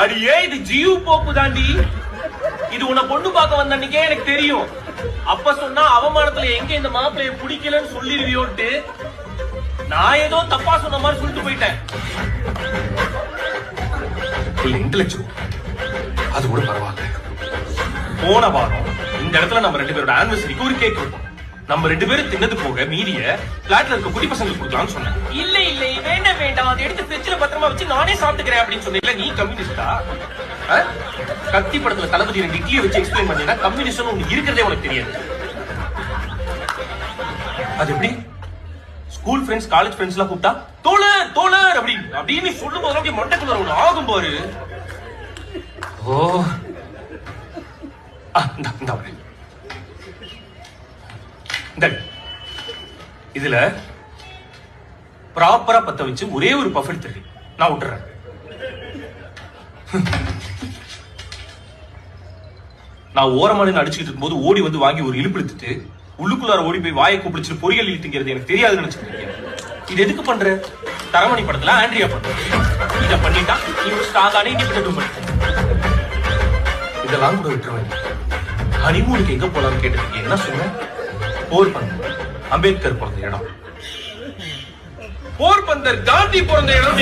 அடியே இது G U pope தாண்டி. இது உன்னை பொண்ணு பார்க்க வந்த அன்னைக்கே எனக்கு தெரியும். அப்ப சொன்னா அவமானத்துல எங்க இந்த மாப்பிளைய பிடிக்கலன்னு சொல்லிடுவியோன்ட்டு நான் ஏதோ தப்பா சொன்ன மாதிரி சொல்லிட்டு போயிட்டேன். இன்டெலெக்சுவல் அது கூட பரவாயில்ல. போன வாரம் இந்த இடத்துல நம்ம 2 பேரோட ஆனிவர்சரிக்கு ஒரு கேக் வைப்போம். நம்ம 2 பேரும் தின்னது போக மீதிய பிளாட்ல இருக்க குட்டி பசங்களுக்கு கொடுக்கலாம்னு சொன்னேன். இல்ல இல்ல வேண்டாம் வேண்டாம், அதை எடுத்து ஃப்ரிட்ஜ்ல பத்திரமா வச்சு நானே சாப்பிட்டுக்கிறேன் அப்படின்னு சொன்னீங்க. நீ கம்யூனிஸ்டா? கத்தி படத்துல தளபதி 2 இட்லியை வச்சு எக்ஸ்பிளைன் பண்ணீங்கன்னா கம்யூனிஸ்ட் உனக்கு இருக்கிறதே உனக்கு தெரியாது. அது எப்படி? ஸ்கூல் ஃப்ரெண்ட்ஸ் காலேஜ் ஃப்ரெண்ட்ஸ் எல்லாம் கூப்பிட்டா தோழர் தோழர் அப்படின்னு சொல்லும் போது அப்படியே மண்டக்குள்ள ஒண்ணு ஆகும் பாரு. ஓ இதுல ப்ராப்பரா பத்த வச்சு ஒரே ஒரு பஃப் எடுத்துரு, நான் விட்டுறேன். நான் ஓரமான அடிச்சுக்கிட்டு இருக்கும்போது ஓடி வந்து வாங்கி ஒரு இழுப்பு எடுத்துட்டு உள்ளுக்குள்ளார ஓடி போய் வாயை கூப்பிடுச்சு பொரியல் இழுத்துங்கிறது எனக்கு தெரியாதுன்னு நினைச்சுக்கிட்டீங்க. இது எதுக்கு பண்ற? தரமணி படத்துல ஆண்ட்ரியா பண்ற இத பண்ணிட்டா நீ ஒரு ஸ்ட்ராங்கான இண்டிபெண்டன்ட் பண்ண. இதெல்லாம் கூட விட்டுருவேன். ஹனிமூனுக்கு எங்க போலாம்னு கேட்டதுக்கு என்ன சொன்ன? போர்பந்தர் அம்பேத்கர் பிறந்த இடம். போர்பந்தர் காந்தி பிறந்த இடம்.